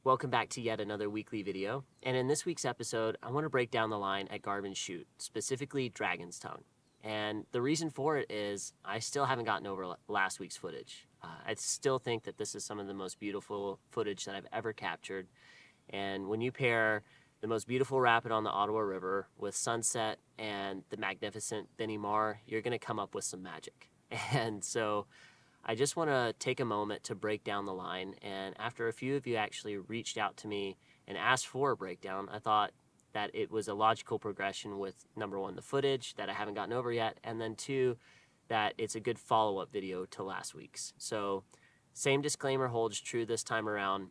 Welcome back to yet another weekly video, and in this week's episode I want to break down the line at Garvin Chute, specifically Dragon's Tongue. And the reason for it is I still haven't gotten over last week's footage. I still think that this is some of the most beautiful footage that I've ever captured, and when you pair the most beautiful rapid on the Ottawa River with sunset and the magnificent Benny Mar, you're going to come up with some magic. And so I just want to take a moment to break down the line, and after a few of you actually reached out to me and asked for a breakdown, I thought that it was a logical progression with number one, the footage that I haven't gotten over yet, and then two, that it's a good follow-up video to last week's. So same disclaimer holds true this time around.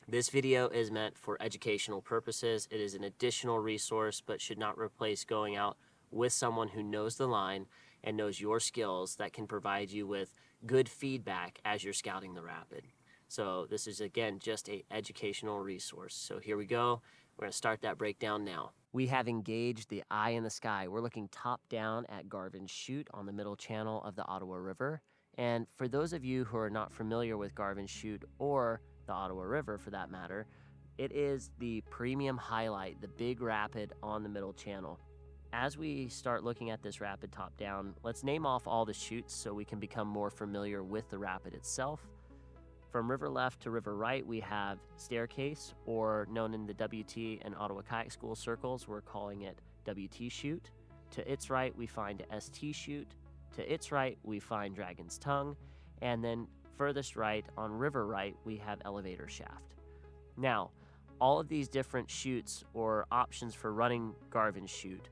This video is meant for educational purposes. It is an additional resource, but should not replace going out with someone who knows the line and knows your skills that can provide you with good feedback as you're scouting the rapid. So this is, again, just an educational resource. So here we go. We're going to start that breakdown now. We have engaged the eye in the sky. We're looking top down at Garvin Chute on the middle channel of the Ottawa River. And for those of you who are not familiar with Garvin Chute or the Ottawa River for that matter, it is the premium highlight, the big rapid on the middle channel. As we start looking at this rapid top down, let's name off all the chutes so we can become more familiar with the rapid itself. From river left to river right, we have Staircase, or known in the WT and Ottawa Kayak School circles, we're calling it WT Chute. To its right, we find ST Chute. To its right, we find Dragon's Tongue. And then furthest right, on river right, we have Elevator Shaft. Now, all of these different chutes or options for running Garvin Chute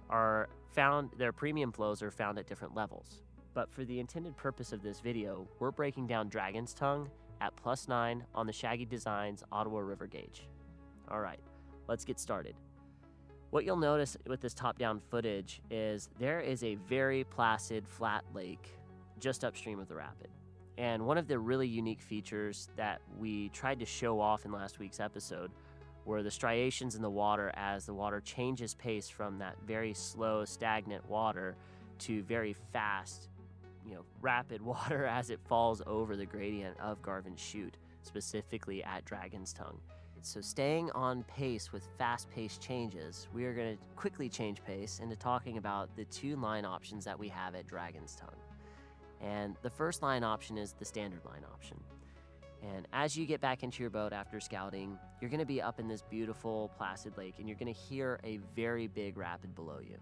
are found, their premium flows are found at different levels. But for the intended purpose of this video, we're breaking down Dragon's Tongue at +9 on the Shaggy Designs Ottawa River gauge. All right, let's get started. What you'll notice with this top-down footage is there is a very placid, flat lake just upstream of the rapid. And one of the really unique features that we tried to show off in last week's episode were the striations in the water as the water changes pace from that very slow, stagnant water to very fast, rapid water as it falls over the gradient of Garvin Chute, specifically at Dragon's Tongue. So staying on pace with fast-paced changes, we are going to quickly change pace into talking about the two line options that we have at Dragon's Tongue. And the first line option is the standard line option. And as you get back into your boat after scouting, you're going to be up in this beautiful placid lake, and you're going to hear a very big rapid below you.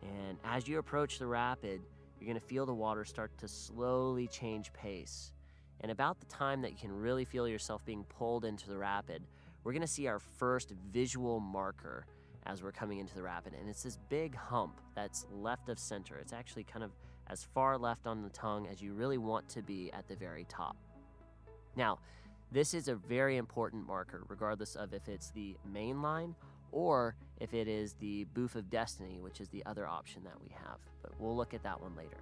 And as you approach the rapid, you're going to feel the water start to slowly change pace. And about the time that you can really feel yourself being pulled into the rapid, we're going to see our first visual marker as we're coming into the rapid. And it's this big hump that's left of center. It's actually kind of as far left on the tongue as you really want to be at the very top. Now, this is a very important marker, regardless of if it's the main line or if it is the Boof of Destiny, which is the other option that we have. But we'll look at that one later.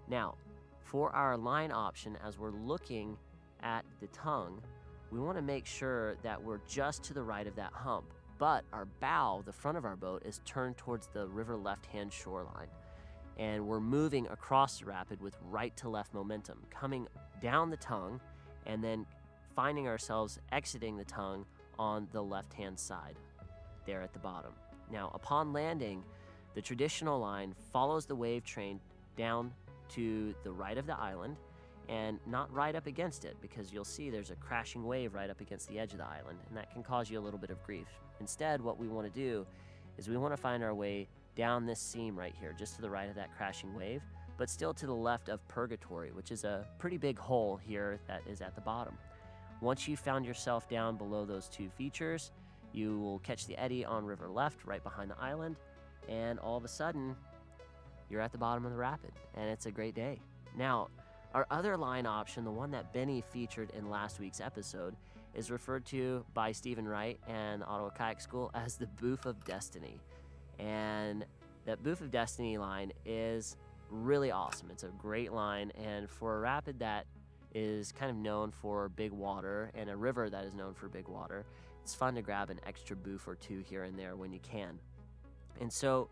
Now, for our line option, as we're looking at the tongue, we want to make sure that we're just to the right of that hump, but our bow, the front of our boat, is turned towards the river left-hand shoreline. And we're moving across the rapid with right to left momentum, coming down the tongue, and then finding ourselves exiting the tongue on the left-hand side, there at the bottom. Now, upon landing, the traditional line follows the wave train down to the right of the island, and not right up against it, because you'll see there's a crashing wave right up against the edge of the island, and that can cause you a little bit of grief. Instead, what we want to do is we want to find our way down this seam right here, just to the right of that crashing wave, but still to the left of Purgatory, which is a pretty big hole here that is at the bottom. Once you found yourself down below those two features, you will catch the eddy on river left, right behind the island, and all of a sudden, you're at the bottom of the rapid, and it's a great day. Now, our other line option, the one that Benny featured in last week's episode, is referred to by Stephen Wright and the Ottawa Kayak School as the Boof of Destiny. And that Boof of Destiny line is really awesome. It's a great line, and for a rapid that is kind of known for big water and a river that is known for big water, it's fun to grab an extra boof or two here and there when you can. And so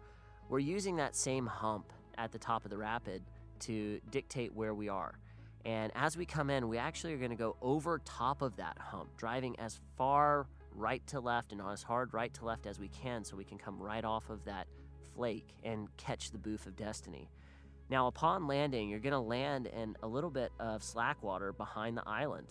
we're using that same hump at the top of the rapid to dictate where we are. And as we come in, we actually are going to go over top of that hump, driving as far right to left and as hard right to left as we can so we can come right off of that flake and catch the Booth of Destiny. Now, upon landing, you're going to land in a little bit of slack water behind the island.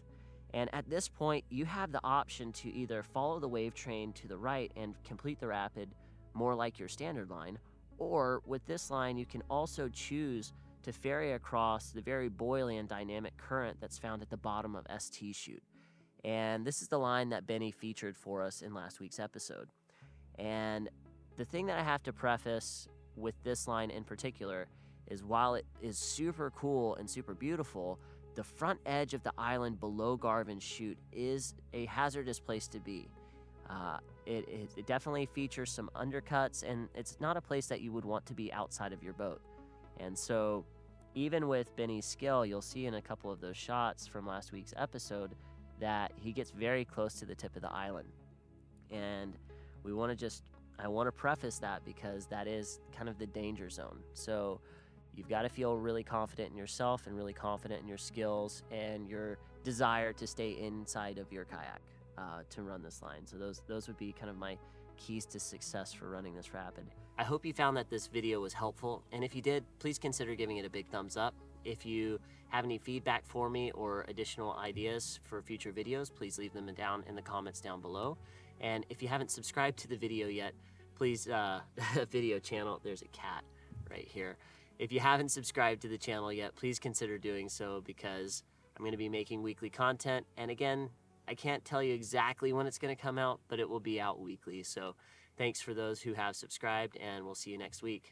And at this point, you have the option to either follow the wave train to the right and complete the rapid more like your standard line, or with this line, you can also choose to ferry across the very buoyant and dynamic current that's found at the bottom of ST Chute. And this is the line that Benny featured for us in last week's episode. And the thing that I have to preface with this line in particular is while it is super cool and super beautiful, the front edge of the island below Garvin Chute is a hazardous place to be. It definitely features some undercuts, and it's not a place that you would want to be outside of your boat. And so even with Benny's skill, you'll see in a couple of those shots from last week's episode that he gets very close to the tip of the island. And I want to preface that because that is kind of the danger zone. So you've got to feel really confident in yourself and really confident in your skills and your desire to stay inside of your kayak to run this line. So those would be kind of my keys to success for running this rapid. I hope you found that this video was helpful, and if you did, please consider giving it a big thumbs up. If you have any feedback for me or additional ideas for future videos, please leave them down in the comments down below. And if you haven't subscribed to the video yet, please, video channel, there's a cat right here. If you haven't subscribed to the channel yet, please consider doing so because I'm going to be making weekly content. And again, I can't tell you exactly when it's going to come out, but it will be out weekly. So thanks for those who have subscribed, and we'll see you next week.